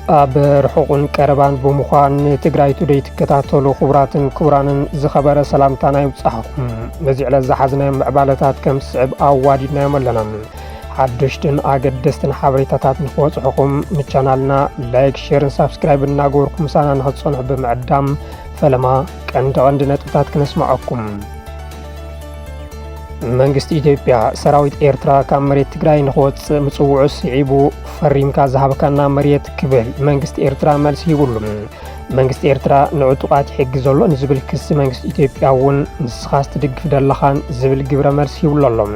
برحقن قربان بمخان تግራይ ቱዴይ ትከታተሉ ክቡራትን ክቡራንን ዝኸበረ ሰላምታና ይብጻሕኩም በዚህ ዕለት ዝሓዝናዮም ምዕባለታት ከም ስዕብ ኣዋዲድናዮም ኣለና ሓድሽትን ኣገደስትን ሓበሬታታት ንክበጽሑኩም ንቻናልና ላይክ ሼርን ሳብስክራይብ እናገበርኩም ሳና ንኽትጸንሑ ብምዕዳም ፈለማ ቀንዲ ነጥብታት ክነስማዓኩም መንግስት ኢትዮጵያ ሰራዊት ኤርትራ ካብ መሬት ትግራይ ንኽወጽእ ምጽውዑ ስዒቡ ፈሪምካ ዝሃበካና መሬት ክብል መንግስት ኤርትራ መልሲ ይብሉ መንግስት ኤርትራ ንዕጡቃት ይሕግዝ ዘሎ ንዝብል ክስ መንግስት ኢትዮጵያ እውን ንስኻስ ትድግፍ ደለኻን ዝብል ግብረ መልሲ ይብሉ ኣሎም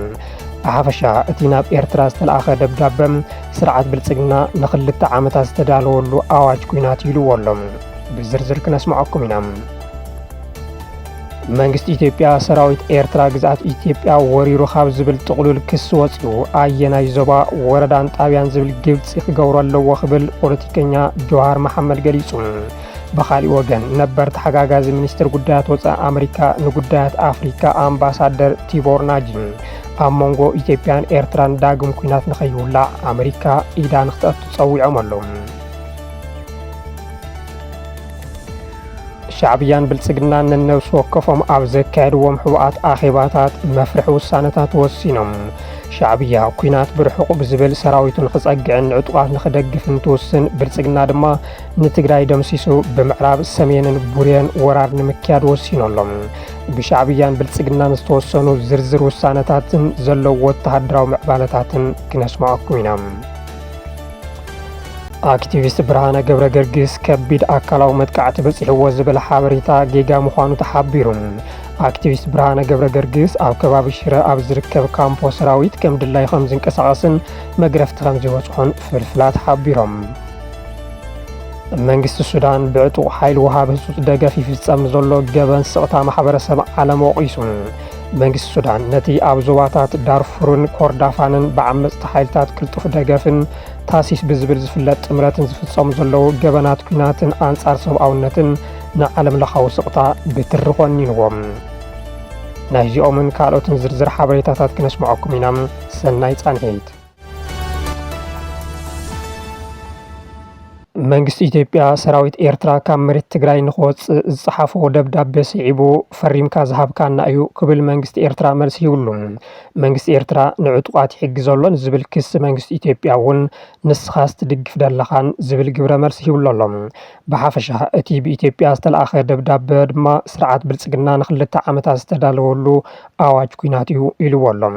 ብሓፈሻ እቲ ናብ ኤርትራ ዝተለኣኸ ደብዳቤ ስርዓት ብልጽግና ንኽልተ ዓመታት ዝተዳለወሉ ኣዋጅ ኩናት ይብልዎ ኣሎም ብዝርዝር ክነስማዓኩም ኢና መንግስት ኢትዮጵያ ሰራዊት ኤርትራ ግዛት ኢትዮጵያ ወሪሩ ካብ ዝብል ጥቕሉል ክስ ወፂኡ ኣየናይ ዞባ ወረዳን ጣብያን ዝብል ግብፂ ክገብሮ ኣለዎ ክብል ፖለቲከኛ ጆሃር መሐመድ ገሊጹ ብኻሊእ ወገን ነበር ተሓጋጋዚ ሚኒስትር ጉዳያት ወፃኢ ኣሜሪካ ንጉዳያት ኣፍሪካ ኣምባሳደር ቲቦር ናጂ ኣብ መንጎ ኢትዮጵያን ኤርትራን ዳግም ኩናት ንኸይውላዕ ኣሜሪካ ኢዳ ንኽተአቱ ፀዊዖም ኣለዉ ሻዕብያን ብልጽግናን ነነብሱ ወከፎም ኣብ ዘካየድዎም ሕቡኣት ኣኼባታት መፍርሒ ውሳነታት ወሲኖም ሻዕብያ ኩናት ብርሑቕ ብዝብል ሰራዊቱን ክጸግዕን ንዕጡቓት ንኽደግፍን ትውስን ብልጽግና ድማ ንትግራይ ደምሲሱ ብምዕራብ ሰሜንን ቡሬን ወራር ንምክያድ ወሲኑ ኣሎም ብሻዕብያን ብልጽግናን ዝተወሰኑ ዝርዝር ውሳነታትን ዘለዎ ወተሃደራዊ ምዕባለታትን ክነስማዓኩም ኢና አክቲቪስት ብርሃነ ገብረ ገርግስ ከቢድ አካላዊ መጥቃዕቲ በጽሕዎ ዝብል ሓበሬታ ጌጋ ምዃኑ ተሓቢሩ አክቲቪስት ብርሃነ ገብረ ገርግስ ኣብ ከባቢ ሽረ ኣብ ዝርከብ ካምፖ ሰራዊት ከም ድላይ ከም ዝንቀሳቐስን መግረፍቲ ከም ዝበጽሑን ፍልፍላት ሓቢሮም መንግስቲ ሱዳን ብዕጡቕ ሓይሊ ወሃብ ህጹጽ ደገፍ ይፍጸም ዘሎ ገበን ስቕታ ማሕበረሰብ ዓለም ወቒሱ መንግስቲ ሱዳን ነቲ ኣብ ዞባታት ዳርፉርን ኮርዳፋንን ብዓመፅቲ ሓይልታት ቅልጡፍ ደገፍን ታሲስ ብዝብል ዝፍለጥ ጥምረትን ዝፍጸሙ ዘለዉ ገበናት ኩናትን ኣንጻር ሰብኣውነትን ንዓለም ለኻዊ ስቕታ ብትሪ ኾኒንዎም ናይዚኦምን ካልኦትን ዝርዝር ሓበሬታታት ክነስምዐኩም ኢና ሰናይ ጻንሒት መንግስት ኢትዮጵያ ሰራዊት ኤርትራ ካብ መሬት ትግራይ ንኽወጽእ ዝጸሓፎ ደብዳቤ ስዒቡ ፈሪምካ ዝሃብካና እዩ ክብል መንግስት ኤርትራ መልሲ ይብሉ መንግስት ኤርትራ ንዕጡቃት ይሕግዝ ዘሎ ንዝብል ክስ መንግስት ኢትዮጵያ እውን ንስኻስ ትድግፍ ደለኻን ዝብል ግብረ መልሲ ይብሉ ኣሎም ብሓፈሻ እቲ ብኢትዮጵያ ዝተለኣኸ ደብዳቤ ድማ ስርዓት ብልጽግና ንኽልተ ዓመታት ዝተዳለወሉ ኣዋጅ ኩናት እዩ ኢልዎ ኣሎም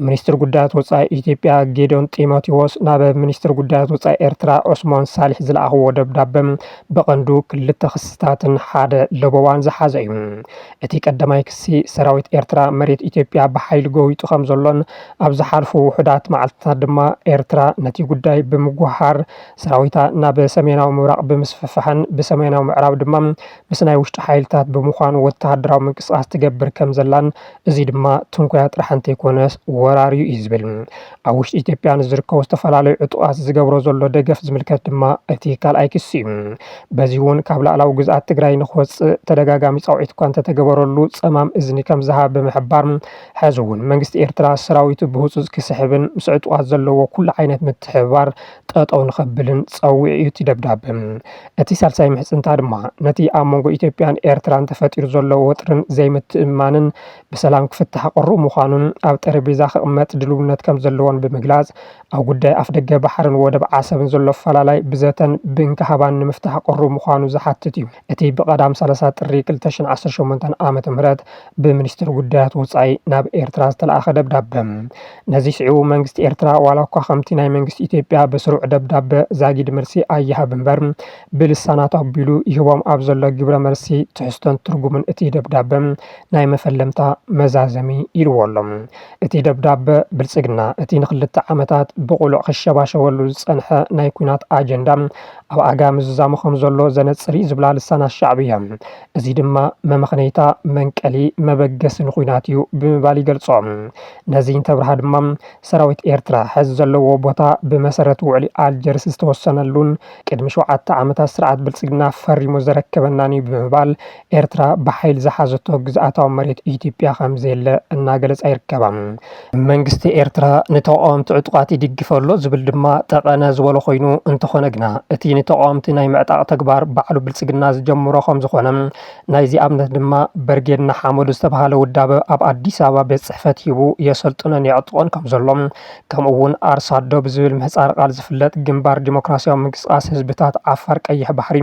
ሚኒስትር ጉዳያት ወፃኢ ኢትዮጵያ ጌዶን ጢሞቴዎስ ናብ ሚኒስትር ጉዳያት ወፃኢ ኤርትራ ዑስማን ሳሊሕ ዝለኣኽዎ ደብዳቤ ብቐንዱ ክልተ ክስታትን ሓደ ለበዋን ዝሓዘ እዩ እቲ ቀዳማይ ክሲ ሰራዊት ኤርትራ መሬት ኢትዮጵያ ብሓይሊ ጎዊጡ ከም ዘሎን ኣብ ዝሓልፉ ውሕዳት መዓልትታት ድማ ኤርትራ ነቲ ጉዳይ ብምጉሃር ሰራዊታ ናብ ሰሜናዊ ምብራቕ ብምስፍፋሕን ብሰሜናዊ ምዕራብ ድማ ምስ ናይ ውሽጢ ሓይልታት ብምዃኑ ወተሃደራዊ ምንቅስቓስ ትገብር ከም ዘላን እዚ ድማ ትንኮያ ጥራሕ እንተይኮነስ ወራሪ እዩ ዝብል ኣብ ውሽጢ ኢትዮጵያ ንዝርከቡ ዝተፈላለዩ ዕጡቓት ዝገብሮ ዘሎ ደገፍ ዝምልከት ድማ እቲ ካልኣይ ክሲ እዩ በዚ እውን ካብ ላዕላዊ ግዝኣት ትግራይ ንኽወፅእ ተደጋጋሚ ፃውዒት እኳ እንተተገበረሉ ፀማም እዝኒ ከም ዝሃብ ብምሕባር ሕዚ እውን መንግስቲ ኤርትራ ሰራዊቱ ብህፁፅ ክስሕብን ምስ ዕጡቓት ዘለዎ ኩሉ ዓይነት ምትሕብባር ጠጠው ንኸብልን ፀዊዕ እዩ እቲ ደብዳቤ እቲ ሳልሳይ ምሕፅንታ ድማ ነቲ ኣብ መንጎ ኢትዮጵያን ኤርትራን ተፈጢሩ ዘሎ ወጥርን ዘይምትእምማንን ብሰላም ክፍታሕ ቅሩብ ምዃኑን ኣብ ጠረጴዛ ክቕመጥ ድልውነት ከም ዘለዎን ብምግላጽ ኣብ ጉዳይ ኣፍ ደገ ባሕርን ወደብ ዓሰብን ዘሎ ኣፈላላይ ብዘተን ብንከሃባን ንምፍታሕ ቅሩብ ምዃኑ ዝሓትት እዩ እቲ ብቐዳም 30 ጥሪ 2018 ዓመተ ምህረት ብሚኒስትር ጉዳያት ወፃኢ ናብ ኤርትራ ዝተለኣኸ ደብዳቤ ነዚ ስዒቡ መንግስቲ ኤርትራ ዋላ እኳ ከምቲ ናይ መንግስቲ ኢትዮጵያ በስሩዕ ደብዳቤ ዛጊድ መልሲ ኣይሃብ እምበር ብልሳናት ኣቢሉ ይህቦም ኣብ ዘሎ ግብረ መልሲ ትሕዝቶን ትርጉምን እቲ ደብዳቤ ናይ መፈለምታ መዛዘሚ ኢልዎ ኣሎም እቲ ደብዳቤ ብልጽግና እቲ ንኽልተ ዓመታት ብቑሉዕ ክሸባሸበሉ ዝጸንሐ ናይ ኩናት ኣጀንዳ ኣብ ኣጋም ዝዛሙ ከም ዘሎ ዘነጽሪ ዝብላ ልሳናት ሻዕብያ እዚ ድማ መምኽነይታ መንቀሊ መበገስን ኩናት እዩ ብምባል ይገልጾም ነዚ እንተብርሃ ድማ ሰራዊት ኤርትራ ሕዚ ዘለዎ ቦታ ብመሰረት ውዕሊ ኣልጀርስ ዝተወሰነሉን ቅድሚ 7 ዓመታት ስርዓት ብልጽግና ፈሪሙ ዘረከበናን እዩ ብምባል ኤርትራ ብሓይል ዝሓዘቶ ግዝኣታዊ መሬት ኢትዮጵያ ከም ዘየለ እናገለጻ ይርከባ መንግስቲ ኤርትራ ንተቃወምቲ ዕጡቃት ይድግፈሎ ዝብል ድማ ጠቐነ ዝበሎ ኮይኑ እንተኾነ ግና እቲ ንተቃውምቲ ናይ ምዕጣቕ ተግባር ባዕሉ ብልጽግና ዝጀምሮ ከም ዝኾነ ናይዚ ኣብነት ድማ በርጌድና ሓመዱ ዝተባሃለ ውዳበ ኣብ ኣዲስ ኣበባ ቤት ጽሕፈት ሂቡ የሰልጥኖን የዕጥቆን ከም ዘሎ ከምኡ እውን ኣርሳዶ ብዝብል ምህጻር ቃል ዝፍለጥ ግንባር ዲሞክራሲያዊ ምንቅስቓስ ህዝብታት ዓፋር ቀይሕ ባሕሪ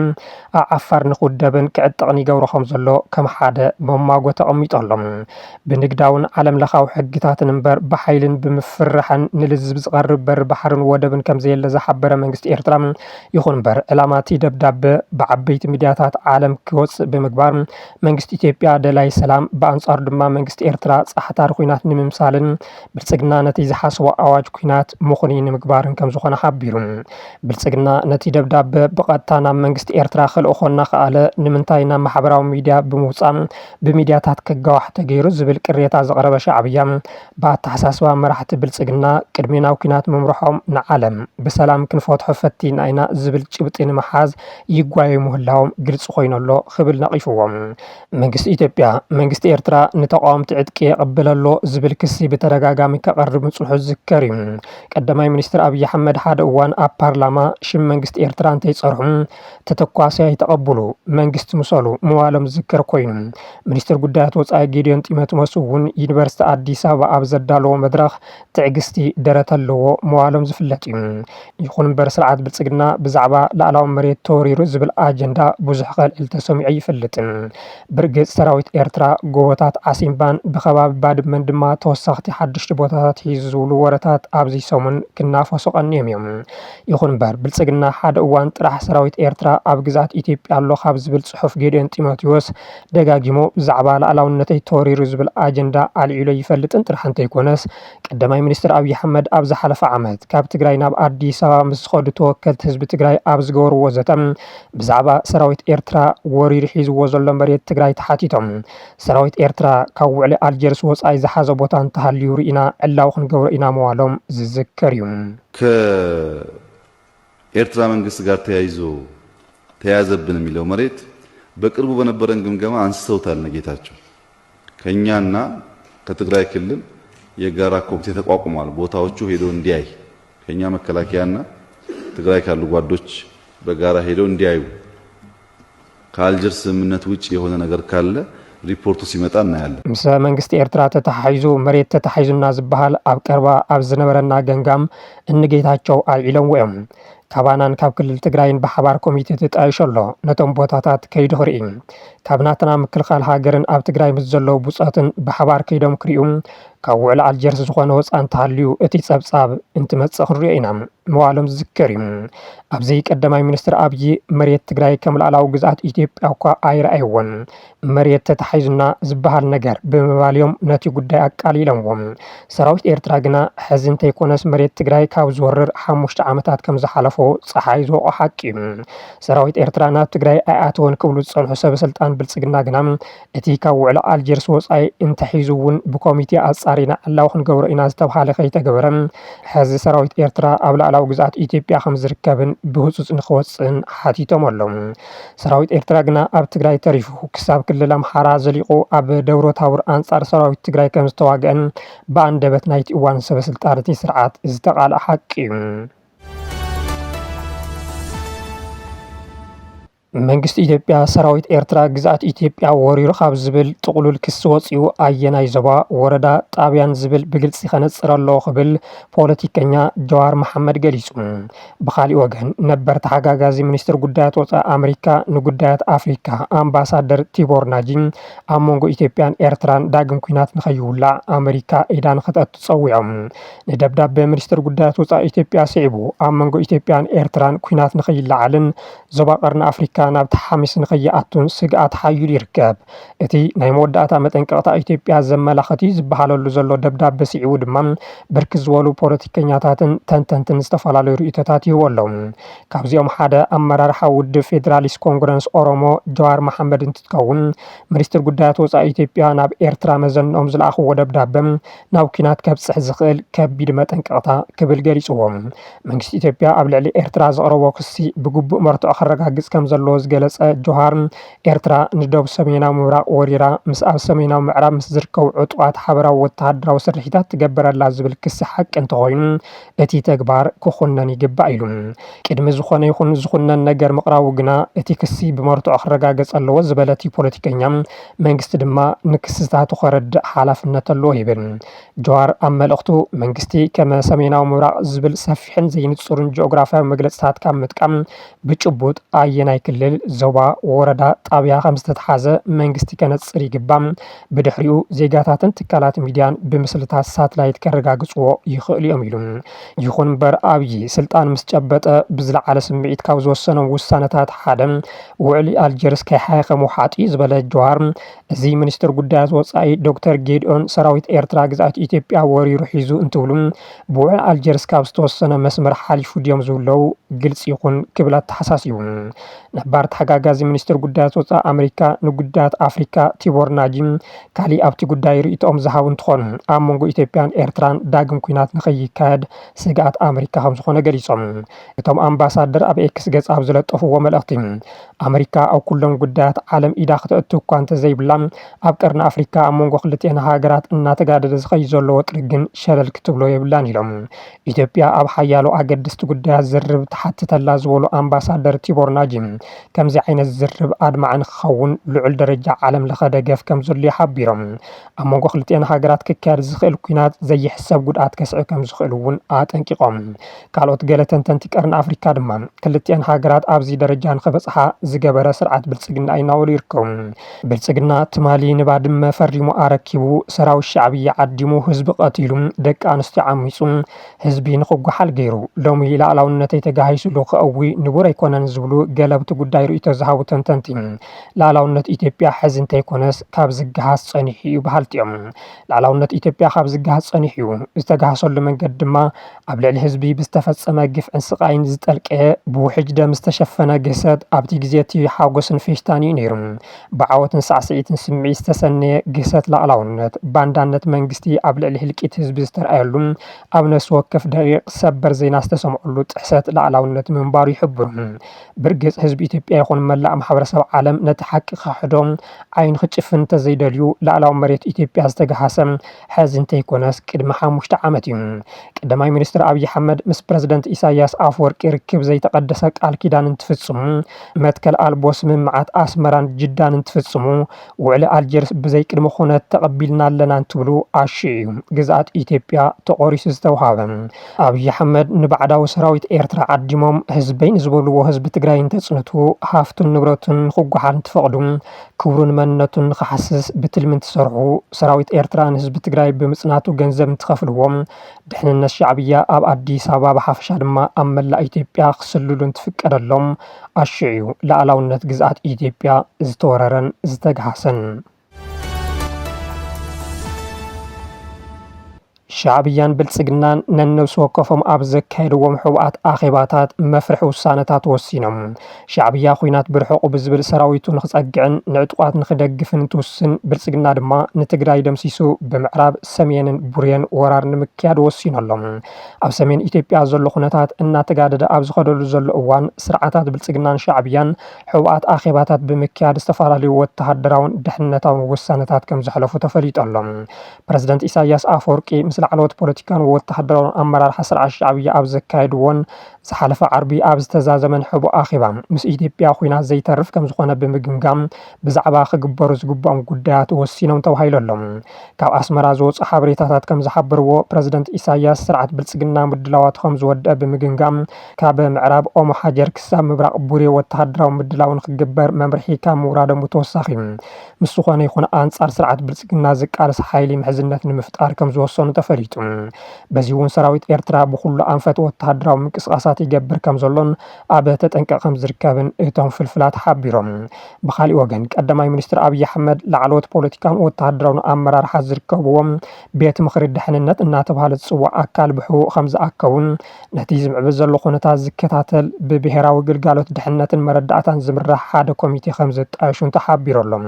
ኣብ ዓፋር ንኽውደብን ክዕጥቕን ይገብሮ ከም ዘሎ ከም ሓደ መማጎ ተቐሚጦሎም ብንግዳውን ዓለም ለኻዊ ሕግታትን እምበር ብሓይልን ብምፍራሕን ንልዝብ ዝቐርብ በሪ ባሕርን ወደብን ከም ዘየለ ዝሓበረ መንግስቲ ኤርትራ ይኹን እምበር ዕላማ እቲ ደብዳቤ ብዓበይቲ ሚድያታት ዓለም ክወፅእ ብምግባር መንግስቲ ኢትዮጵያ ደላይ ሰላም ብኣንጻሩ ድማ መንግስቲ ኤርትራ ጻሕታር ኩናት ንምምሳልን ብልጽግና ነቲ ዝሓስቦ ኣዋጅ ኩናት ምኹኒ ንምግባርን ከም ዝኾነ ሓቢሩ ብልጽግና ነቲ ደብዳቤ ብቐጥታ ናብ መንግስቲ ኤርትራ ክልእኾና ከኣለ ንምንታይ ናብ ማሕበራዊ ሚድያ ብምውፃእ ብሚድያታት ከጋዋሕ ተገይሩ ዝብል ቅሬታ ዘቕረበ ሻዕብያ ብኣተሓሳስባ መራሕቲ ብልጽግና ቅድሚ ናብ ኩናት ምምርሖም ንዓለም ብሰላም ክንፈትሖ ፈቲና ኢና ዝብል ጭብጢ ንምሓዝ ይጓየዩ ምህላዎም ግልጽ ኮይነሎ ክብል ነቒፍዎም መንግስቲ ኢትዮጵያ መንግስቲ ኤርትራ ንተቃውምቲ ዕጥቂ የቕብለሎ ዝብል ክሲ ብተደጋጋሚ ከቐርብ ምጽንሑ ዝዝከር እዩ ቀዳማይ ሚኒስትር ኣብይ ኣሕመድ ሓደ እዋን ኣብ ፓርላማ ሽም መንግስቲ ኤርትራ እንተይጸርሑ ተተኳሲ ኣይተቐብሉ መንግስቲ ምሰሉ ምዋሎም ዝዝከር ኮይኑ ሚኒስትር ጉዳያት ወጻኢ ጌዲዮን ጢሞቴዎስ እውን ዩኒቨርሲቲ ኣዲስ ኣበባ ኣብ ዘዳለዎ መድረኽ ትዕግስቲ ደረት ኣለዎ ምዋሎም ዝፍለጥ እዩ ይኹን እምበር ስርዓት ብልጽግና ብዛዕባ ላዕላዊ መሬት ተወሪሩ ዝብል ኣጀንዳ ብዙሕ ኸልዕል ተሰሚዑ ይፍልጥን ብርግጽ ሰራዊት ኤርትራ ጎቦታት ዓሲምባን ብኸባቢ ባድመን ድማ ተወሳኽቲ ሓድሽቲ ቦታታት ሒዙ ዝብሉ ወረታት ኣብዚ ሰሙን ክናፈሱ ቀኒዮም እዮም ይኹን እምበር ብልጽግና ሓደ እዋን ጥራሕ ሰራዊት ኤርትራ ኣብ ግዛት ኢትዮጵያ ኣሎ ካብ ዝብል ጽሑፍ ጌዲዮን ጢሞቴዎስ ደጋጊሞ ብዛዕባ ላዕላውነተይ ተወሪሩ ዝብል ኣጀንዳ ኣልዒሎ ይፈልጥን ጥራሕ እንተይኮነስ ቀዳማይ ሚኒስትር ኣብይ ኣሕመድ ኣብ ዝሓለፈ ዓመት ካብ ትግራይ ናብ ኣዲስ ኣበባ ምስ ዝኸዱ ተወከልቲ ህዝቢ ትግራይ ኣብ ዝገበርዎ ዘተ ብዛዕባ ሰራዊት ኤርትራ ወሪሩ ሒዝዎ ዘሎ መሬት ትግራይ ተሓቲቶም ሰራዊት ኤርትራ ካብ ውዕሊ ኣልጀርስ ወጻኢ ዝሓዘ ቦታ እንተሃልዩ ርኢና ዕላው ክንገብሮ ኢና ምዋሎም ዝዝከር እዩ ከኤርትራ መንግስት ጋር ተያዘብን የሚለው መሬት በቅርቡ በነበረን ግምገማ አንስተውታል ነጌታቸው ከኛና ከትግራይ ክልል የጋራ ኮሚቴ ተቋቁሟል ቦታዎቹ ሄዶ እንዲያይ ከኛ መከላከያና ትግራይ ካሉ ጓዶች በጋራ ሄዶ እንዲያዩ ከአልጀርስ ስምምነት ውጪ የሆነ ነገር ካለ ሪፖርቱ ሲመጣ እናያለን ምስ መንግስቲ ኤርትራ ተተሓሒዙ መሬት ተተሓሒዙና ዝበሃል ኣብ ቀርባ ኣብ ዝነበረና ገንጋም እንጌታቸው ኣልዒሎም እዮም ካባናን ካብ ክልል ትግራይን ብሓባር ኮሚቴ ተጣይሸሎ ነቶም ቦታታት ከይዱ ክርኢ ካብ ናትና ምክልኻል ሃገርን ኣብ ትግራይ ምስ ዘለዉ ቡጻትን ብሓባር ከይዶም ክሪኡ ካብ ውዕሊ ኣልጀርስ ዝኾነ ወፃእ እንተሃልዩ እቲ ጸብጻብ እንትመጽእ ክንሪኦ ኢና ምዋሎም ዝዝከር እዩ ኣብዚ ቀዳማይ ሚኒስትር ኣብይ መሬት ትግራይ ከም ላዕላዊ ግዝኣት ኢትዮጵያ እኳ ኣይረኣይዎን መሬት ተተሓሒዙና ዝበሃል ነገር ብምባልዮም ነቲ ጉዳይ ኣቃሊሎምዎም ሰራዊት ኤርትራ ግና ሕዚ እንተይኮነስ መሬት ትግራይ ካብ ዝወርር 5 ዓመታት ከም ዝሓለፎ ፀሓይ ዝወቆ ሓቂ ሰራዊት ኤርትራ ናብ ትግራይ ኣይኣተወን ክብሉ ዝጸንሑ ሰበስልጣን ብልጽግና ግና እቲ ካብ ውዕሊ ኣልጀርስ ወጻኢ እንተሒዙ እውን ብኮሚቴ ኣጻሪና ዕላው ክንገብሮ ኢና ዝተባሃለ ከይተገበረ ሕዚ ሰራዊት ኤርትራ ኣብ ላዕላዊ ግዝኣት ኢትዮጵያ ከም ዝርከብን ብህጹጽ ንኽወፅእን ሓቲቶም ኣለው ሰራዊት ኤርትራ ግና ኣብ ትግራይ ተሪፉ ክሳብ ክልል ኣምሓራ ዘሊቑ ኣብ ደብረ ታቦር ኣንጻር ሰራዊት ትግራይ ከም ዝተዋግአን ብኣንደበት ናይቲ እዋን ሰበስልጣን እቲ ስርዓት ዝተቓልአ ሓቂ እዩ መንግስቲ ኢትዮጵያ ሰራዊት ኤርትራ ግዛት ኢትዮጵያ ወሪሩ ካብ ዝብል ጥቕሉል ክስ ወፂኡ ኣየናይ ዞባ ወረዳ ጣብያን ዝብል ብግልጽ ከነጽረሎ ክብል ፖለቲከኛ ጀዋር መሐመድ ገሊጹ ብኻሊእ ወገን ነበር ተሓጋጋዚ ሚኒስትር ጉዳያት ወፃኢ ኣሜሪካ ንጉዳያት ኣፍሪካ ኣምባሳደር ቲቦር ናጂ ኣብ መንጎ ኢትዮጵያን ኤርትራን ዳግም ኩናት ንኸይውላዕ ኣሜሪካ ኢዳን ክትኣቱ ፀዊዖም ንደብዳቤ ሚኒስትር ጉዳያት ወፃኢ ኢትዮጵያ ስዒቡ ኣብ መንጎ ኢትዮጵያን ኤርትራን ኩናት ንኸይለዓልን ዞባ ቀርኒ ኣፍሪካ ናብ ተሓሚስ ንኸይኣቱን ስግኣት ሓይሉ ይርከብ እቲ ናይ መወዳእታ መጠንቀቕታ ኢትዮጵያ ዘመላኽት ዝበሃለሉ ዘሎ ደብዳቤ ስዒቡ ድማ ብርክት ዝበሉ ፖለቲከኛታትን ተንተንትን ዝተፈላለዩ ርእይቶታት ይህቡ ኣለው ካብዚኦም ሓደ ኣመራርሓ ውድብ ፌደራሊስት ኮንግረስ ኦሮሞ ጀዋር መሐመድ እንትትከውን ሚኒስትር ጉዳያት ወፃኢ ኢትዮጵያ ናብ ኤርትራ መዘንኦም ዝለኣኽዎ ደብዳቤ ናብ ኩናት ከብፅሕ ዝኽእል ከቢድ መጠንቀቕታ ክብል ገሊፅዎም መንግስቲ ኢትዮጵያ ኣብ ልዕሊ ኤርትራ ዘቕረቦ ክሲ ብግቡእ መርትዖ ከረጋግጽ ከም ዘሎ ዝገለጸ ጆሃር ኤርትራ ንደቡብ ሰሜናዊ ምብራቅ ወሪራ ምስ ኣብ ሰሜናዊ ምዕራብ ምስ ዝርከቡ ዕጡቃት ሓበራዊ ወተሃደራዊ ስርሒታት ትገብረላ ዝብል ክሲ ሓቂ እንተኮይኑ እቲ ተግባር ክኹነን ይግባእ ኢሉ ቅድሚ ዝኾነ ይኹን ዝኹነን ነገር ምቕራቡ ግና እቲ ክሲ ብመርትዖ ክረጋገጽ ኣለዎ ዝበለት ፖለቲከኛ መንግስቲ ድማ ንክስታቱ ከረድእ ሓላፍነት ኣለዎ ይብል ጆሃር ኣብ መልእኽቱ መንግስቲ ከመ ሰሜናዊ ምብራቅ ዝብል ሰፊሕን ዘይንጹርን ጂኦግራፊያዊ መግለጽታት ካብ ምጥቃም ብጭቡጥ ኣየናይ ክልል ዞባ ወረዳ ጣብያ ከም ዝተተሓዘ መንግስቲ ከነጽር ይግባእ ብድሕሪኡ ዜጋታትን ትካላት ሚድያን ብምስልታት ሳትላይት ከረጋግጽዎ ይኽእሉ እዮም ኢሉ ይኹን እምበር ኣብይ ስልጣን ምስ ጨበጠ ብዝለዓለ ስምዒት ካብ ዝወሰኖም ውሳነታት ሓደ ውዕሊ ኣልጀርስ ከይሓየኸ ምውሓጥ እዩ ዝበለ ጆሃር እዚ ሚኒስትር ጉዳያት ወጻኢ ዶክተር ጌድኦን ሰራዊት ኤርትራ ግዛት ኢትዮጵያ ወሪሩ ሒዙ እንትብሉ ብውዕሊ ኣልጀርስ ካብ ዝተወሰነ መስመር ሓሊፉ ድዮም ዝብለው ግልጽ ይኹን ክብል ተሓሳሲቡ ነባር ተሓጋጋዚ ሚኒስትር ጉዳያት ወጻኢ ኣሜሪካ ንጉዳያት ኣፍሪካ ቲቦር ናጂ ካሊእ ኣብቲ ጉዳይ ርእይቶኦም ዝሃቡ እንትኾኑ ኣብ መንጎ ኢትዮጵያን ኤርትራን ዳግም ኩናት ንኸይካየድ ስጋኣት ኣሜሪካ ከም ዝኾነ ገሊጾም እቶም ኣምባሳደር ኣብ ኤክስ ገጽ ኣብ ዝለጠፍዎ መልእኽቲ ኣሜሪካ ኣብ ኩሎም ጉዳያት ዓለም ኢዳ ክትእቱ እኳ እንተዘይብላ ኣብ ቀርኒ ኣፍሪካ ኣብ መንጎ ክልቲአን ሃገራት እናተጋደደ ዝኸይድ ዘሎ ወጥሪ ግን ሸለል ክትብሎ የብላን ኢሎም ኢትዮጵያ ኣብ ሓያሎ ኣገደስቲ ጉዳያት ዝርብ ተሓትተላ ዝበሉ ኣምባሳደር ቲቦር ናጂ ከምዚ ዓይነት ዝርብ ኣድማዕ ንክኸውን ልዑል ደረጃ ዓለም ለኸ ደገፍ ከም ዘሎ ይሓቢሮም ኣብ መንጎ ክልቲአን ሃገራት ክካየድ ዝኽእል ኩናት ዘይሕሰብ ጉድኣት ከስዕብ ከም ዝኽእል እውን ኣጠንቂቖም ካልኦት ገለ ተንተንቲ ቀርኒ ኣፍሪካ ድማ ክልቲአን ሃገራት ኣብዚ ደረጃ ንኸበፅሓ ዝገበረ ስርዓት ብልጽግና ይናወሉ ይርከቡ ብልጽግና ትማሊ ንባድመ ፈሪሙ ኣረኪቡ ሰራዊት ሻዕብያ ዓዲሙ ህዝቢ ቀቲሉ ደቂ ኣንስትዮ ዓሚፁ ህዝቢ ንኽጓሓል ገይሩ ሎሚ ላዕላውነተይ ተጋሂሱሉ ክእዊ ንቡር ኣይኮነን ዝብሉ ገለብቲ ጉዳይ ርእይቶ ዝሃቡ ተንተንቲ ላዕላውነት ኢትዮጵያ ሕዚ እንተይኮነስ ካብ ዝገሃስ ጸኒሑ እዩ በሃልቲኦም ላዕላውነት ኢትዮጵያ ካብ ዝገሃስ ጸኒሑ እዩ ዝተጋሃሰሉ መንገዲ ድማ ኣብ ልዕሊ ህዝቢ ብዝተፈጸመ ግፍዕን ስቃይን ዝጠልቀየ ብውሕጅ ደም ዝተሸፈነ ግህሰት ኣብቲ ግዜ እቲ ሓጎስን ፌሽታን እዩ ነይሩ ብዓወትን ሳዕስዒትን ስምዒት ዝተሰነየ ግህሰት ላዕላውነት ባንዳነት መንግስቲ ኣብ ልዕሊ ህልቂት ህዝቢ ዝተረኣየሉ ኣብ ነፍሲ ወከፍ ደቂቕ ሰበር ዜና ዝተሰምዐሉ ጥሕሰት ላዕላውነት ምንባሩ ይሕብሩ ብርግጽ ህዝቢ ኢትዮጵያ ይኹን መላእ ማሕበረሰብ ዓለም ነቲ ሓቂ ክሕዶም ዓይኑ ክጭፍን እንተዘይደልዩ ላዕላዊ መሬት ኢትዮጵያ ዝተጋሃሰ ሕዚ እንተይኮነስ ቅድሚ 5 ዓመት እዩ ቀዳማይ ሚኒስትር ኣብይ ኣሕመድ ምስ ፕረዚደንት ኢሳያስ ኣፍወርቂ ርክብ ዘይተቀደሰ ቃል ኪዳን እንትፍጽሙ መትከል ኣልቦ ስምምዓት ኣስመራን ጅዳን እንትፍጽሙ ውዕሊ ኣልጀርስ ብዘይ ቅድሚ ኩነት ተቐቢልና ኣለና እንትብሉ ኣሽ እዩ ግዛት ኢትዮጵያ ተቆሪሱ ዝተውሃበ ኣብይ ኣሕመድ ንባዕዳዊ ሰራዊት ኤርትራ ዓዲሞም ህዝበይ ንዝበልዎ ህዝቢ ትግራይ እንተጽንቱ ሃፍቱን ንብረቱን ክጓሓል እንትፈቕዱ ክብሩን መንነቱን ንኽሓስስ ብትልሚ እንትሰርሑ ሰራዊት ኤርትራ ንህዝቢ ትግራይ ብምጽናቱ ገንዘብ እንትኸፍልዎም ድሕንነት ሻዕብያ ኣብ ኣዲስ ኣበባ ብሓፈሻ ድማ ኣብ መላእ ኢትዮጵያ ክስልሉ እንትፍቀደሎም ኣሽ እዩ ላዕላውነት ግዛት ኢትዮጵያ ዝተወረረን ዝተጋሃሰን ሻዕብያን ብልጽግናን ነነብሲ ወከፎም ኣብ ዘካየድዎም ሕቡኣት ኣኼባታት መፍርሒ ውሳነታት ወሲኖም ሻዕብያ ኩናት ብርሑቕ ብዝብል ሰራዊቱ ንኽጸግዕን ንዕጡቃት ንኽደግፍን እንትውስን ብልጽግና ድማ ንትግራይ ደምሲሱ ብምዕራብ ሰሜንን ቡርየን ወራር ንምክያድ ወሲኖሎም ኣብ ሰሜን ኢትዮጵያ ዘሎ ኩነታት እናተጋደደ ኣብ ዝኸደሉ ዘሎ እዋን ስርዓታት ብልጽግናን ሻዕብያን ሕቡኣት ኣኼባታት ብምክያድ ዝተፈላለዩ ወተሃደራውን ድሕነታውን ውሳነታት ከም ዘሕለፉ ተፈሊጦሎም ፕረዚደንት ኢሳያስ ኣፍወርቂ ምስ ላዕለዎት ፖለቲካን ወተሃደራውን ኣመራርሓ ስርዓት ሻዕብያ ኣብ ዘካየድዎን ዝሓለፈ ዓርቢ ኣብ ዝተዛዘመን ሕቡእ ኣኼባ ምስ ኢትዮጵያ ኩናት ዘይተርፍ ከም ዝኾነ ብምግምጋም ብዛዕባ ክግበሩ ዝግብኦም ጉዳያት ወሲኖም ተባሂሎሎም ካብ ኣስመራ ዝወፁ ሓበሬታታት ከም ዝሓበርዎ ፕረዚደንት ኢሳያስ ስርዓት ብልጽግና ምድላዋት ከም ዝወድአ ብምግምጋም ካብ ምዕራብ ኦሞ ሓጀር ክሳብ ምብራቅ ቡሬ ወተሃደራዊ ምድላውን ክግበር መምርሒ ካብ ምውራዶም ተወሳኺ ምስ ዝኾነ ይኹን ኣንጻር ስርዓት ብልጽግና ዝቃለስ ሓይሊ ምሕዝነት ንምፍጣር ከም ዝወሰኑ ተፈሊጡ በዚ እውን ሰራዊት ኤርትራ ብኩሉ ኣንፈት ወተሃደራዊ ምንቅስቃሳት ይገብር ከም ዘሎን ኣብ ተጠንቀቕ ከም ዝርከብን እቶም ፍልፍላት ሓቢሮም ብኻሊእ ወገን ቀዳማይ ሚኒስትር ኣብይ ኣሕመድ ላዕለዎት ፖለቲካን ወተሃደራውን ኣመራርሓ ዝርከብዎም ቤት ምክሪ ድሕንነት እናተባሃለ ዝፅዋዕ ኣካል ብሕቡእ ከም ዝኣከቡን ነቲ ዝምዕብል ዘሎ ኩነታት ዝከታተል ብብሄራዊ ግልጋሎት ድሕንነትን መረዳእታን ዝምራሕ ሓደ ኮሚቴ ከም ዘጣየሹን ተሓቢሮሎም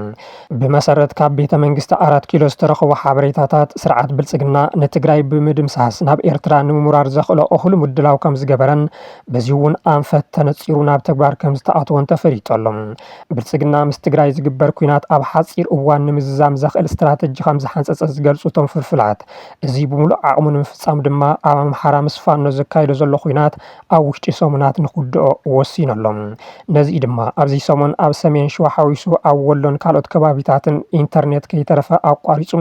ብመሰረት ካብ ቤተ መንግስቲ 4 ኪሎ ዝተረኸቡ ሓበሬታታት ስርዓት ብልጽግና ንትግራይ ብምድምሳስ ናብ ኤርትራ ንምሙራር ዘኽእሎ እኹሉ ምድላው ከም ዝገበረን በዚ እውን ኣንፈት ተነፂሩ ናብ ተግባር ከም ዝተኣተወን ተፈሊጦሎም ብልጽግና ምስ ትግራይ ዝግበር ኩናት ኣብ ሓፂር እዋን ንምዝዛም ዘኽእል ስትራቴጂ ከም ዝሓንፀፀ ዝገልጹ እቶም ፍልፍላት እዚ ብምሉእ ዓቕሙ ንምፍጻም ድማ ኣብ ኣምሓራ ምስ ፋኖ ዘካይዶ ዘሎ ኩናት ኣብ ውሽጢ ሰሙናት ንኽውድኦ ወሲኖሎም ነዚ ድማ ኣብዚ ሰሙን ኣብ ሰሜን ሸዋ ሓዊሱ ኣብ ወሎን ካልኦት ከባቢታትን ኢንተርኔት ከይተረፈ ኣቋሪጹ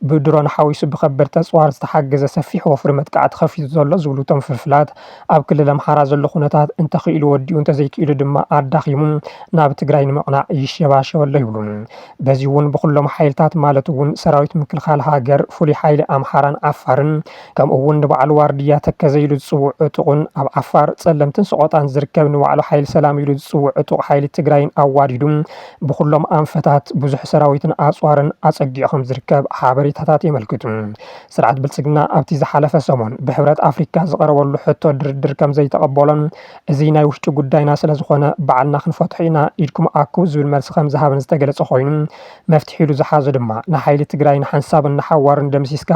ብድሮን ሓዊሱ ብከበድቲ ኣፅዋር ዝተሓገዘ ሰፊሕ ወፍሪ መጥቃዕቲ ከፊቱ ዘሎ ዝብሉ እቶም ፍልፍላት ኣብ ክልል ኣምሓራ ዘሎ ኩነታት እንተኽኢሉ ወዲኡ እንተዘይክኢሉ ድማ ኣዳኺሙ ናብ ትግራይ ንምቕናዕ ይሸባሸበሎ ይብሉ በዚ እውን ብኩሎም ሓይልታት ማለት እውን ሰራዊት ምክልኻል ሃገር ፍሉይ ሓይሊ ኣምሓራን ዓፋርን ከምኡ እውን ንባዕሉ ዋርድያ ተከዘ ኢሉ ዝፅውዕ ዕጡቕን ኣብ ዓፋር ጸለምትን ሰቆጣን ዝርከብ ንባዕሉ ሓይሊ ሰላም ኢሉ ዝፅውዕ ዕጡቕ ሓይሊ ትግራይን ኣዋዲዱ ብኩሎም ኣንፈታት ብዙሕ ሰራዊትን ኣፅዋርን ኣጸጊዑ ከም ዝርከብ ሓበሬታታት የመልክቱ ስርዓት ብልጽግና ኣብቲ ዝሓለፈ ሰሞን ብሕብረት ኣፍሪካ ዝቐረበሉ ሕቶ ድርድር ከም ዘይተቐበሎን እዚ ናይ ውሽጢ ጉዳይና ስለ ዝኾነ በዓልና ክንፈትሖ ኢና ኢድኩም ኣክቡ ዝብል መልሲ ከም ዝሃበን ዝተገለጸ ኮይኑ መፍትሒ ኢሉ ዝሓዞ ድማ ንሓይሊ ትግራይ ንሓንሳብን ንሓዋርን ደምሲስካ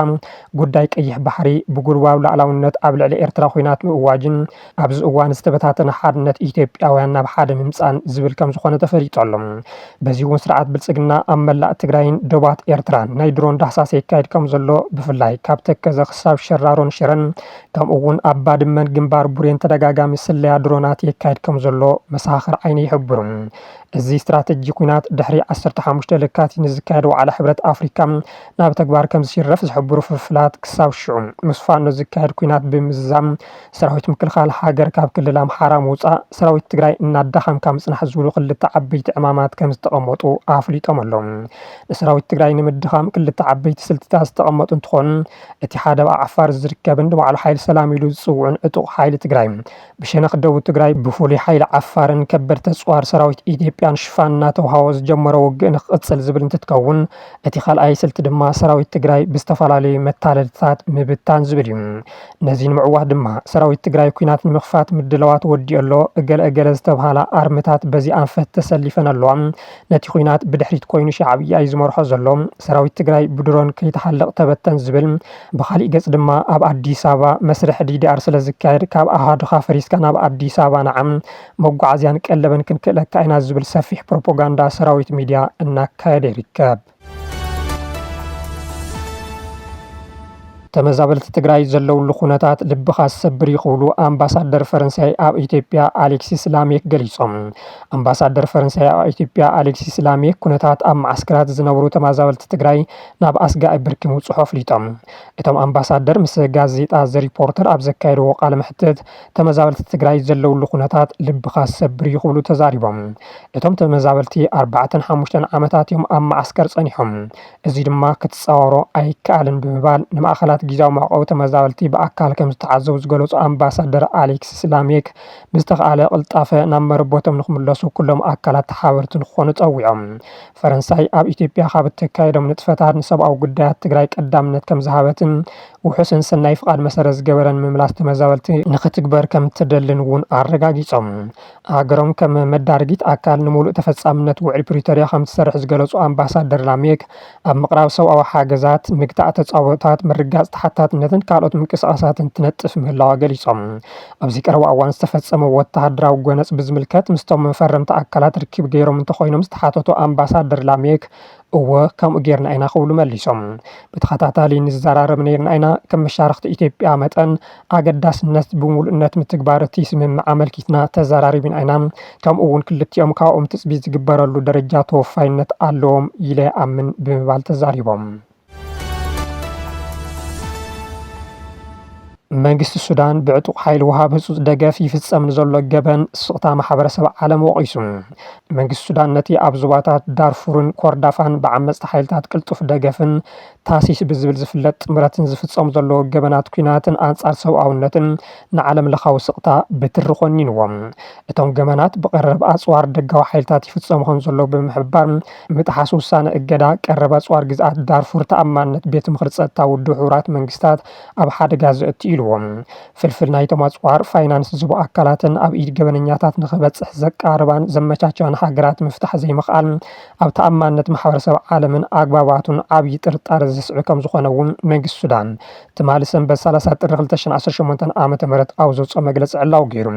ጉዳይ ቀይሕ ባሕሪ ብጉልባብ ላዕላውነት ኣብ ልዕሊ ኤርትራ ኩናት ምእዋጅን ኣብዚ እዋን ዝተበታተነ ሓድነት ኢትዮጵያውያን ናብ ሓደ ምምፃን ዝብል ከም ዝኾነ ተፈሊጦሎም በዚ እውን ስርዓት ብልጽግና ኣብ መላእ ትግራይን ደባት ኤርትራን ናይ ድሮን ዳህሳስ የካይድ ከም ዘሎ ብፍላይ ካብ ተከዘ ክሳብ ሸራሮን ሽረን ከምኡ እውን ኣብ ባድመን ግንባር ቡሬን ተደጋጋሚ ስለያ ድሮናት የካይድ ከም ዘሎ መሳኽር ዓይኒ ይሕብሩ እዚ ስትራቴጂ ኩናት ድሕሪ 15 ለካቲት ንዝካየድ ዋዕላ ሕብረት ኣፍሪካ ናብ ተግባር ከም ዝሽረፍ ዝሕብሩ ፍልፍላት ክሳብ ሽዑ ምስ ፋኖ ዝካየድ ኩናት ብምዝዛም ሰራዊት ምክልኻል ሃገር ካብ ክልል ኣምሓራ ምውፃእ ሰራዊት ትግራይ እናዳኸምካ ምጽናሕ ዝብሉ ክልተ ዓበይቲ ዕማማት ከም ዝተቐመጡ ኣፍሊጦም ኣለው ንሰራዊት ትግራይ ንምድኻም ክልተ ዓበይቲ ስልትታት ዝተቐመጡ እንትኾኑ እቲ ሓደ ኣብ ዓፋር ዝርከብን ንባዕሉ ሓይሊ ሰላም ኢሉ ዝፅውዕን ዕጡቕ ሓይሊ ትግራይ ብሸነኽ ደቡብ ትግራይ ብፍሉይ ሓይሊ ዓፋርን ከበድቲ ኣፅዋር ሰራዊት ኢትዮጵያን ሽፋን እናተውሃቦ ዝጀመረ ውግእ ንክቕፅል ዝብል እንትትከውን እቲ ካልኣይ ስልቲ ድማ ሰራዊት ትግራይ ብዝተፈላለዩ መታለልታት ምብታን ዝብል እዩ ነዚ ንምዕዋት ድማ ሰራዊት ትግራይ ኩናት ንምኽፋት ምድለዋት ወዲኡ ኣሎ እገለ ዝተባሃላ ኣርምታት በዚ ኣንፈት ተሰሊፈን ኣለዋ ነቲ ኩናት ብድሕሪት ኮይኑ ሻዕብያ እዩ ዝመርሖ ዘሎ ሰራዊት ትግራይ ብድሮን ከይተሓልቕ ተበተን ዝብል ብኻሊእ ገጽ ድማ ኣብ ኣዲስ ኣበባ መስርሕ ዲዲኣር ስለ ዝካየድ ካብ ኣሃዱኻ ፈሪስካ ናብ ኣዲስ ኣበባ ንዓም መጓዓዝያን ቀለበን ክንክእለካ ኢና ዝብል ሰፊሕ ፕሮፓጋንዳ ሰራዊት ሚድያ እናካየደ ይርከብ ተመዛበልቲ ትግራይ ዘለውሉ ኩነታት ልብኻ ዝሰብር ይኽብሉ ኣምባሳደር ፈረንሳይ ኣብ ኢትዮጵያ ኣሌክሲስ ላሜክ ገሊጾም ኣምባሳደር ፈረንሳይ ኣብ ኢትዮጵያ ኣሌክሲስ ላሜክ ኩነታት ኣብ ማዓስከራት ዝነብሩ ተመዛበልቲ ትግራይ ናብ ኣስጋኢ ብርኪ ምውፅሖ ኣፍሊጦም እቶም ኣምባሳደር ምስ ጋዜጣ ዘሪፖርተር ኣብ ዘካየድዎ ቃለ መሕትት ተመዛበልቲ ትግራይ ዘለውሉ ኩነታት ልብኻ ዝሰብር ይኽብሉ ተዛሪቦም እቶም ተመዛበልቲ 4-5 ዓመታት እዮም ኣብ ማዓስከር ጸኒሖም እዚ ድማ ክትጻወሮ ኣይከኣልን ብምባል ንማእኸላት ጊዜያዊ መዕቆቢ ተመዛበልቲ ብኣካል ከም ዝተዓዘቡ ዝገለጹ ኣምባሳደር ኣሌክሲስ ላሜክ ብዝተኻእለ ቅልጣፈ ናብ መረቦቶም ንኽምለሱ ኩሎም ኣካላት ተሓበርቲ ንክኾኑ ጸዊዖም ፈረንሳይ ኣብ ኢትዮጵያ ካብ እተካየዶም ንጥፈታት ንሰብኣዊ ጉዳያት ትግራይ ቀዳምነት ከም ዝሃበትን ውሑስን ሰናይ ፍቃድ መሰረት ዝገበረን ምምላስ ተመዛበልቲ ንኽትግበር ከም እትደልን እውን ኣረጋጊጾም ሃገሮም ከም መዳርጊት ኣካል ንሙሉእ ተፈጻምነት ውዕል ፕሪቶሪያ ከም ትሰርሕ ዝገለጹ ኣምባሳደር ላሜክ ኣብ ምቕራብ ሰብኣዊ ሓገዛት ምግታእ ተጻወታት ምርጋጽ ተሓታትነትን ካልኦት ምንቅስቓሳትን ትነጥፍ ምህላዋ ገሊጾም ኣብዚ ቀረባ እዋን ዝተፈጸመ ወተሃደራዊ ጎነፅ ብዝምልከት ምስቶም መፈረምቲ ኣካላት ርኪብ ገይሮም እንተኾይኖም ዝተሓተቱ ኣምባሳደር ላሜክ እወ ከምኡ ጌርና ኢና ክብሉ መሊሶም ብተኸታታሊ ንዘራረብ ነይርና ኢና ከም መሻርክቲ ኢትዮጵያ መጠን ኣገዳስነት ብምሉእነት ምትግባር እቲ ስምምዕ ኣመልኪትና ተዘራሪብና ኢና ከምኡ እውን ክልቲኦም ካብኦም ትፅቢት ዝግበረሉ ደረጃ ተወፋይነት ኣለዎም ኢለ ኣምን ብምባል ተዛሪቦም መንግስቲ ሱዳን ብዕጡቕ ሓይሊ ወሃብ ህጹጽ ደገፍ ይፍጸም ንዘሎ ገበን ስቕታ ማሕበረሰብ ዓለም ወቒሱ መንግስቲ ሱዳን ነቲ ኣብ ዞባታት ዳርፉርን ኮርዳፋን ብዓመፅቲ ሓይልታት ቅልጡፍ ደገፍን ታሲስ ብዝብል ዝፍለጥ ጥምረትን ዝፍጸሙ ዘለዎ ገበናት ኩናትን ኣንጻር ሰብኣውነትን ንዓለም ለኻዊ ስቕታ ብትሪ ኾኒንዎም እቶም ገበናት ብቐረብ ኣፅዋር ደጋዊ ሓይልታት ይፍጸሙ ከም ዘሎ ብምሕባር ምጥሓስ ውሳነ እገዳ ቀረብ ኣፅዋር ግዝኣት ዳርፉር ተኣማንነት ቤት ምክሪ ጸጥታ ውድብ ሕቡራት መንግስታት ኣብ ሓደጋ ዘእቲ ኢሉ ኢልዎም ፍልፍል ናይቶም ኣጽዋር ፋይናንስ ዝቡ ኣካላትን ኣብ ኢድ ገበነኛታት ንኽበጽሕ ዘቃርባን ዘመቻቸዋን ሃገራት ምፍታሕ ዘይምኽኣል ኣብ ተኣማንነት ማሕበረሰብ ዓለምን ኣግባባቱን ዓብዪ ጥርጣረ ዘስዕብ ከም ዝኾነ እውን መንግስቲ ሱዳን ትማሊ ሰንበት 30 ጥሪ 2018 ዓ.ም ኣብ ዘውፅኦ መግለፂ ዕላው ገይሩ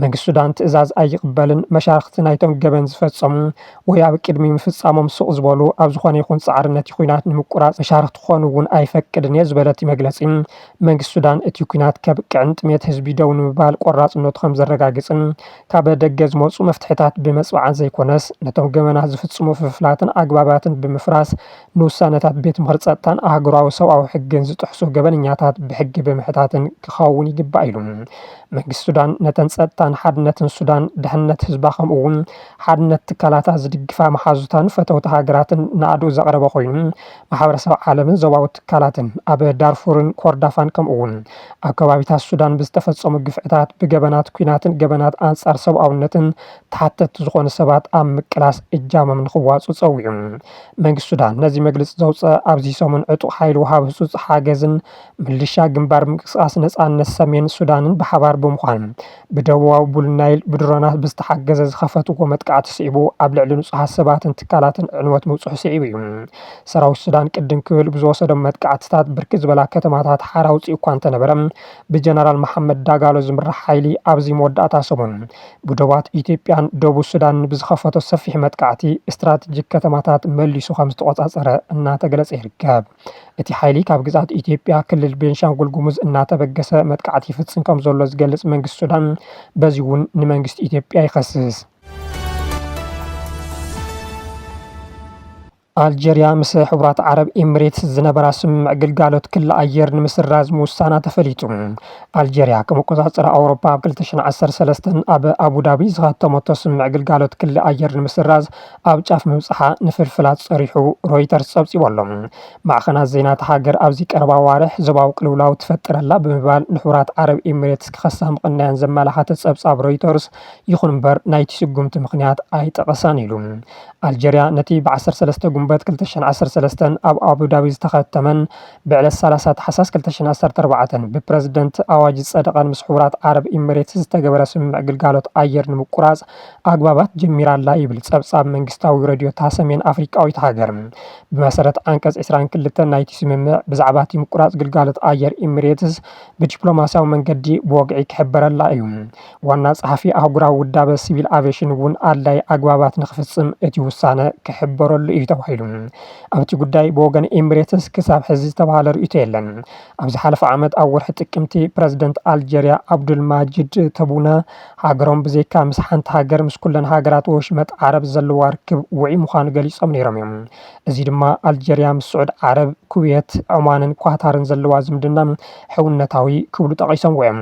መንግስቲ ሱዳን ትእዛዝ ኣይቕበልን መሻርክቲ ናይቶም ገበን ዝፈጸሙ ወይ ኣብ ቅድሚ ምፍጻሞም ሱቕ ዝበሉ ኣብ ዝኾነ ይኹን ጻዕሪ ነቲ ኩናት ንምቁራጽ መሻርክቲ ክኾኑ እውን ኣይፈቅድን እየ ዝበለት መግለፂ መንግስቲ ሱዳን እቲ ኩናት ከብቅዕን ጥሜት ህዝቢ ደው ንምባል ቆራጽነቱ ከም ዘረጋግጽን ካብ ደገ ዝመጹ መፍትሕታት ብመጽባዕን ዘይኮነስ ነቶም ገበናት ዝፍጽሙ ፍልፍላትን ኣግባባትን ብምፍራስ ንውሳነታት ቤት ምኽሪ ጸጥታን ኣህጉራዊ ሰብኣዊ ሕግን ዝጥሕሱ ገበነኛታት ብሕጊ ብምሕታትን ክኸውን ይግባእ ኢሉ መንግስቲ ሱዳን ነተን ጸጥታን ሓድነትን ሱዳን ድሕነት ህዝባ ከምኡ እውን ሓድነት ትካላታ ዝድግፋ መሓዙታን ፈተውቲ ሃገራትን ንኣድኡ ዘቕረበ ኮይኑ ማሕበረሰብ ዓለምን ዞባዊ ትካላትን ኣብ ዳርፉርን ኮርዳፋን ከምኡ እውን ኣብ ከባቢታት ሱዳን ብዝተፈጸሙ ግፍዕታት ብገበናት ኩናትን ገበናት ኣንጻር ሰብኣውነትን ተሓተቲ ዝኾኑ ሰባት ኣብ ምቅላስ እጃሞም ንኽዋፁ ጸዊዑ መንግስቲ ሱዳን ነዚ መግለፂ ዘውፅአ ኣብዚ ሰሙን ዕጡቕ ሓይሊ ወሃብ ህፁፅ ሓገዝን ምልሻ ግንባር ምንቅስቓስ ነጻነት ሰሜን ሱዳንን ብሓባር ብምዃን ብደቡባዊ ቡልናይል ብድሮናት ብዝተሓገዘ ዝኸፈትዎ መጥቃዕቲ ስዒቡ ኣብ ልዕሊ ንጹሃት ሰባትን ትካላትን ዕንወት ምብፅሑ ስዒቡ እዩ ሰራዊት ሱዳን ቅድም ክብል ብዝወሰዶም መጥቃዕትታት ብርክት ዝበላ ከተማታት ሓራ ውፅኡ እኳ እንተነበረ ብጀነራል መሓመድ ዳጋሎ ዝምራሕ ሓይሊ ኣብዚ መወዳእታ ሰሙን ብደባት ኢትዮጵያን ደቡብ ሱዳን ብዝኸፈቶ ሰፊሕ መጥቃዕቲ ስትራቴጂክ ከተማታት መሊሱ ከም ዝተቆጻጸረ እናተገለጸ ይርከብ እቲ ሓይሊ ካብ ግዛት ኢትዮጵያ ክልል ቤንሻንጉል ጉሙዝ እናተበገሰ መጥቃዕቲ ይፍጽም ከም ዘሎ ዝገልጽ መንግስቲ ሱዳን በዚ እውን ንመንግስቲ ኢትዮጵያ ይኸስስ አልጄሪያ ምስ ሕቡራት ዓረብ ኤሚሬትስ ዝነበራ ስምምዕ ግልጋሎት ክልል ኣየር ንምስራዝ ምውሳና ተፈሊጡ አልጄሪያ ከመቆጻጸር ኣውሮፓ ኣብ 2013 ኣብ አቡዳቢ ዝኸተመቶ ስምምዕ ግልጋሎት ክልል ኣየር ንምስራዝ ኣብ ጫፍ ምብጽሓ ንፍልፍላት ጸሪሑ ሮይተርስ ጸብጺቦሎም ማዕኸናት ዜናት ሃገር ኣብዚ ቀረባ ዋርሕ ዞባዊ ቅልውላው ትፈጥረላ ብምባል ንሕቡራት ዓረብ ኤሚሬትስ ክኸሳ ምቕናያን ዘመላኽተ ጸብጻብ ሮይተርስ ይኹን እምበር ናይቲ ስጉምቲ ምኽንያት ኣይጠቐሰን ኢሉ አልጄሪያ ነቲ ብ13 ጉንበት 2013 ኣብ አቡዳቢ ዝተኸተመን ብዕለት 30 ታሕሳስ 2014 ብፕረዝደንት ኣዋጅ ዝጸደቐን ምስ ሕቡራት ዓረብ ኤሚሬትስ ዝተገበረ ስምምዕ ግልጋሎት ኣየር ንምቁራጽ ኣግባባት ጀሚራላ ይብል ጸብጻብ መንግስታዊ ሬድዮ ታ ሰሜን ኣፍሪቃዊት ሃገር ብመሰረት አንቀጽ 22 ናይቲ ስምምዕ ብዛዕባ እቲ ምቁራጽ ግልጋሎት ኣየር ኤሚሬትስ ብዲፕሎማስያዊ መንገዲ ብወግዒ ክሕበረላ እዩ ዋና ጸሓፊ ኣህጉራዊ ውዳበ ሲቪል ኣቪዬሽን እውን ኣድላይ ኣግባባት ንኽፍጽም እቲ ውሳነ ክሕበረሉ እዩ ተባሂሉ ኣብቲ ጉዳይ ብወገን ኤሚሬትስ ክሳብ ሕዚ ዝተባሃለ ርእይቶ የለን ኣብ ዝሓለፈ ዓመት ኣብ ወርሒ ጥቅምቲ ፕረዚደንት አልጄሪያ አብዱልማጂድ ተቡነ ሃገሮም ብዘይካ ምስ ሓንቲ ሃገር ምስ ኩለን ሃገራት ወሽመጥ ዓረብ ዘለዋ ርክብ ውዒ ምዃኑ ገሊፆም ነይሮም እዮም እዚ ድማ አልጄሪያ ምስ ስዑድ ዓረብ ኩዌት ዑማንን ኳታርን ዘለዋ ዝምድና ሕውነታዊ ክብሉ ጠቒሶም እዮም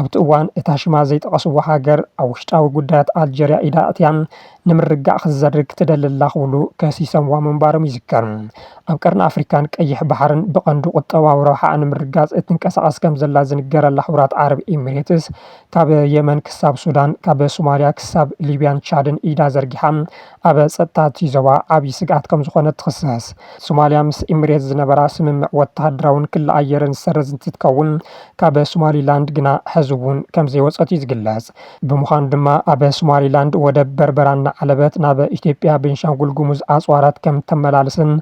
ኣብቲ እዋን እታ ሽማ ዘይጠቐስዋ ሃገር ኣብ ውሽጣዊ ጉዳያት አልጄሪያ ኢዳ ኣትያ ንምርጋዕ ክዘርግ ትደልላ ክብሉ ከሲሶምዋ ምንባሮም ይዝከር ኣብ ቀርኒ ኣፍሪካን ቀይሕ ባሕርን ብቐንዱ ቁጠባዊ ረብሓ ንምርጋጽ እትንቀሳቐስ ከም ዘላ ዝንገረላ ሕቡራት ዓረብ ኤሚሬትስ ካብ የመን ክሳብ ሱዳን ካብ ሶማልያ ክሳብ ሊብያን ቻድን ኢዳ ዘርጊሓ ኣብ ጸጥታ ዞባ ዓብዪ ስግኣት ከም ዝኾነ ትኽሰስ ሶማልያ ምስ ኤሚሬትስ ዝነበራ ስምምዕ ወተሃደራውን ክልል ኣየርን ዝሰርዝ እንትትከውን ካብ ሶማሊላንድ ግና ሕዚ እውን ከም ዘይወፀት እዩ ዝግለጽ ብምዃኑ ድማ ኣብ ሶማሊላንድ ወደብ በርበራና ዓለበት ናብ ኢትዮጵያ ቤንሻንጉል ጉሙዝ ኣጽዋራት ከም ተመላልስን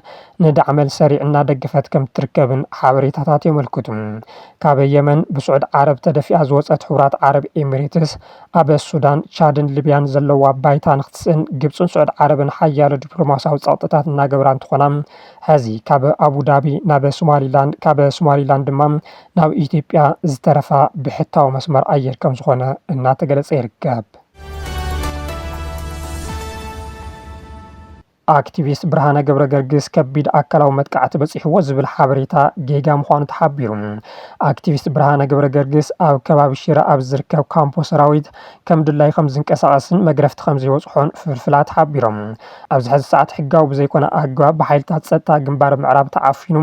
ንዳዕመል ሰሪዕ እናደገፈት ከም ትርከብን ሓበሬታታት የመልክቱ ካብ የመን ብስዑድ ዓረብ ተደፊኣ ዝወፀት ሕቡራት ዓረብ ኤሚሬትስ ኣብ ሱዳን ቻድን ሊብያን ዘለዋ ባይታ ንኽትስእን ግብፅን ስዑድ ዓረብን ሓያሎ ዲፕሎማስያዊ ጸቕጥታት እናገበራ እንትኾና ሕዚ ካብ አቡዳቢ ናብ ሶማሊላንድ ካብ ሶማሊላንድ ድማ ናብ ኢትዮጵያ ዝተረፋ ብሕታዊ መስመር ኣየር ከም ዝኾነ እናተገለጸ ይርከብ አክቲቪስት ብርሃነ ገብረ ገርግስ ከቢድ አካላዊ መጥቃዕቲ በፂሕዎ ዝብል ሓበሬታ ጌጋ ምዃኑ ተሓቢሩ አክቲቪስት ብርሃነ ገብረ ገርግስ ኣብ ከባቢ ሽረ ኣብ ዝርከብ ካምፖ ሰራዊት ከም ድላይ ከም ዝንቀሳቐስን መግረፍቲ ከም ዘይወፅሖን ፍልፍላት ሓቢሮም ኣብዚ ሕዚ ሰዓት ሕጋዊ ብዘይኮነ ኣገባብ ብሓይልታት ጸጥታ ግንባር ምዕራብ ተዓፊኑ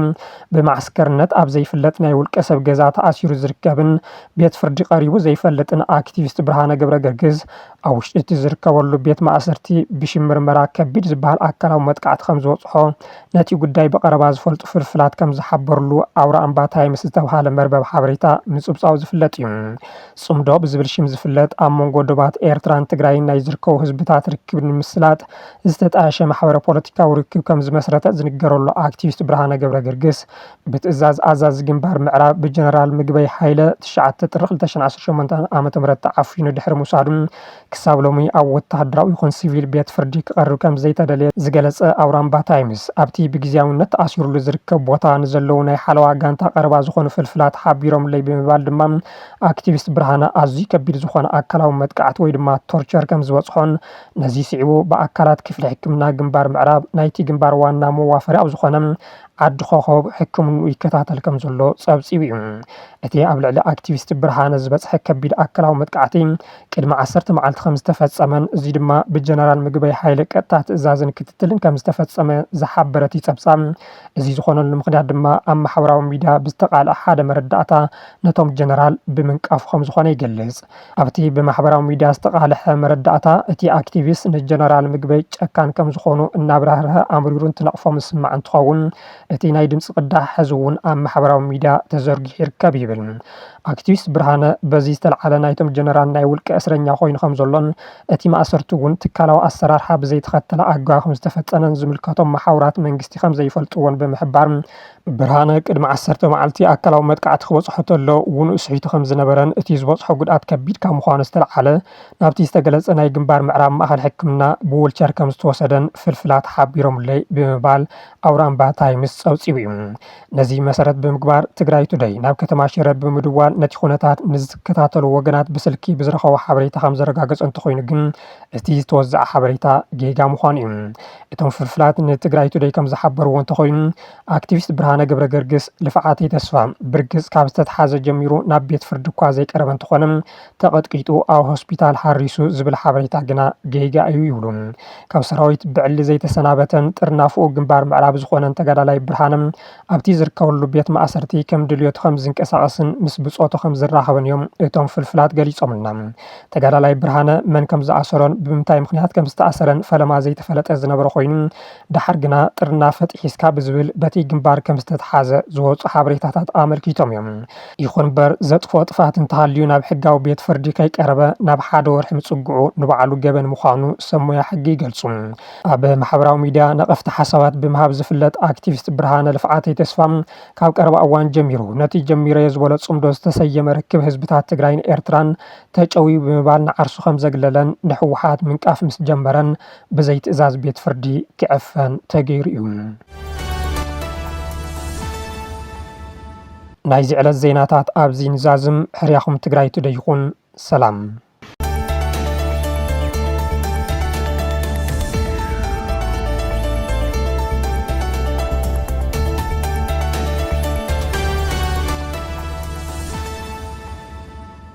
ብማዕስከርነት ኣብ ዘይፍለጥ ናይ ውልቀ ሰብ ገዛ ተኣሲሩ ዝርከብን ቤት ፍርዲ ቀሪቡ ዘይፈልጥን አክቲቪስት ብርሃነ ገብረ ገርግስ ኣብ ውሽጢ እቲ ዝርከበሉ ቤት ማእሰርቲ ብሽም ምርመራ ከቢድ ዝበሃል ኣካላዊ መጥቃዕቲ ከም ዝበፅሖ ነቲ ጉዳይ ብቐረባ ዝፈልጡ ፍልፍላት ከም ዝሓበርሉ ኣውራ እምባ ታይምስ ዝተባሃለ መርበብ ሓበሬታ ምፅብፃው ዝፍለጥ እዩ። ጽምዶ ብዝብል ሽም ዝፍለጥ ኣብ መንጎ ዶባት ኤርትራን ትግራይን ናይ ዝርከቡ ህዝብታት ርክብ ንምስላጥ ዝተጣየሸ ማሕበረ ፖለቲካዊ ርክብ ከም ዝመስረተ ዝንገረሉ ኣክቲቪስት ብርሃነ ገብረ ገርግስ ብትእዛዝ ኣዛዚ ግንባር ምዕራብ ብጀነራል ምግበይ ሃይለ 9 ጥሪ 2018 ዓ.ም ተዓፊኑ ድሕሪ ምውሳዱ ክሳብ ሎሚ ኣብ ወተሃደራዊ ይኹን ሲቪል ቤት ፍርዲ ክቐርብ ከም ዘይተደለየ ዝገለጸ ኣውራምባ ታይምስ ኣብቲ ብግዝያውነት ተኣሲሩሉ ዝርከብ ቦታ ንዘለዉ ናይ ሓለዋ ጋንታ ቀረባ ዝኾኑ ፍልፍላት ሓቢሮምለይ ብምባል ድማ ኣክቲቪስት ብርሃነ ኣዝዩ ከቢድ ዝኾነ ኣካላዊ መጥቃዕቲ ወይ ድማ ቶርቸር ከም ዝበፅሖን ነዚ ስዒቡ ብኣካላት ክፍሊ ሕክምና ግንባር ምዕራብ ናይቲ ግንባር ዋና መዋፈሪ ኣብ ዝኾነ ዓዲ ኮኸብ ሕክምንኡ ይከታተል ከም ዘሎ ጸብጺቡ እዩ። እቲ ኣብ ልዕሊ ኣክቲቪስት ብርሃነ ዝበፅሐ ከቢድ ኣካላዊ መጥቃዕቲ ቅድሚ 10 መዓልቲ ከም ዝተፈጸመን እዚ ድማ ብጀነራል ምግበይ ሃይለ ቀጥታ ትእዛዝን ክትትልን ከም ዝተፈጸመ ዝሓበረት ጸብጻብ እዚ ዝኾነሉ ምክንያት ድማ ኣብ ማሕበራዊ ሚድያ ብዝተቃልዐ ሓደ መረዳእታ ነቶም ጀነራል ብምንቃፉ ከም ዝኾነ ይገልጽ። ኣብቲ ብማሕበራዊ ሚድያ ዝተቃልሐ መረዳእታ እቲ ኣክቲቪስት ንጀነራል ምግበይ ጨካን ከም ዝኾኑ እናብራህርሀ ኣምሪሩ እንትነቕፎም ዝስማዕ እንትኸውን እቲ ናይ ድምፂ ቅዳሕ ሕዚ እውን ኣብ ማሕበራዊ ሚድያ ተዘርጊሑ ይርከብ ይብል። ኣክቲቪስት ብርሃነ በዚ ዝተለዓለ ናይቶም ጀነራል ናይ ውልቀ እስረኛ ኮይኑ ከም ዘሎን እቲ ማእሰርቲ እውን ትካላዊ ኣሰራርሓ ብዘይተኸተለ ኣገባብ ከም ዝተፈፀመን ዝምልከቶም ማሕበራት መንግስቲ ከም ዘይፈልጥዎን ብምሕባር ብርሃነ ቅድሚ 10 መዓልቲ ኣካላዊ መጥቃዕቲ ክበፅሖ ተሎ ውኑእ ስሒቱ ከም ዝነበረን እቲ ዝበፅሖ ጉድኣት ከቢድ ካብ ምዃኑ ዝተለዓለ ናብቲ ዝተገለጸ ናይ ግንባር ምዕራብ ማእኸል ሕክምና ብዊልቸር ከም ዝተወሰደን ፍልፍላት ሓቢሮምለይ ብምባል ኣውራምባ ታይምስ ጸብጺቡ እዩ። ነዚ መሰረት ብምግባር ትግራይ ቱደይ ናብ ከተማ ሽረ ብምድዋል ነቲ ኩነታት ንዝከታተሉ ወገናት ብስልኪ ብዝረኸቦ ሓበሬታ ከም ዘረጋገጸ እንተኾይኑ ግን እቲ ዝተወዝዐ ሓበሬታ ጌጋ ምዃኑ እዩ። እቶም ፍልፍላት ንትግራይ ቱደይ ከም ዝሓበርዎ እንተኾይኑ ኣክቲቪስት ብርሃነ ገብረ ገርግስ ልፍዓተይ ተስፋ ብርግጽ ካብ ዝተተሓዘ ጀሚሩ ናብ ቤት ፍርዲ እኳ ዘይቀረበ እንተኾነ ተቐጥቂጡ ኣብ ሆስፒታል ሓሪሱ ዝብል ሓበሬታ ግና ጌጋ እዩ ይብሉ። ካብ ሰራዊት ብዕሊ ዘይተሰናበተን ጥርናፍኡ ግንባር ምዕራብ ዝኾነን ተጋዳላይ ብርሃነ ኣብቲ ዝርከበሉ ቤት ማእሰርቲ ከም ድልዮቱ ከም ዝንቀሳቐስን ምስ ብጾቱ ከም ዝራኸበን እዮም እቶም ፍልፍላት ገሊጾምልና። ተጋዳላይ ብርሃነ መን ከም ዝኣሰሮን ብምንታይ ምክንያት ከም ዝተኣሰረን ፈለማ ዘይተፈለጠ ዝነበረ ኮይኑ ድሓር ግና ጥርናፈ ጥሒስካ ብዝብል በቲ ግንባር ከም ዝተተሓዘ ዝወፁ ሓበሬታታት ኣመልኪቶም እዮም። ይኹን እምበር ዘጥፍኦ ጥፋት እንተሃልዩ ናብ ሕጋዊ ቤት ፍርዲ ከይቀረበ ናብ 1 ወርሒ ምጽጉዑ ንባዕሉ ገበን ምዃኑ ሰሙያ ሕጊ ይገልጹ። ኣብ ማሕበራዊ ሚድያ ነቐፍቲ ሓሳባት ብምሃብ ዝፍለጥ ኣክቲቪስት ብርሃነ ልፍዓተይ ተስፋ ካብ ቀረባ እዋን ጀሚሩ ነቲ ጀሚረ ዝበለ ጽምዶ ዝተሰየመ ርክብ ህዝብታት ትግራይን ኤርትራን ተጨዊዩ ብምባል ንዓርሱ ከም ዘግለለን ንሕወሓት ምንቃፍ ምስ ጀመረን ብዘይ ትእዛዝ ቤት ፍርዲ ክዕፈን ተገይሩ እዩ። ናይዚ ዕለት ዜናታት ኣብዚ ንዛዝም ሕርያኹም ትግራይ ቱደይ ይኹን። ሰላም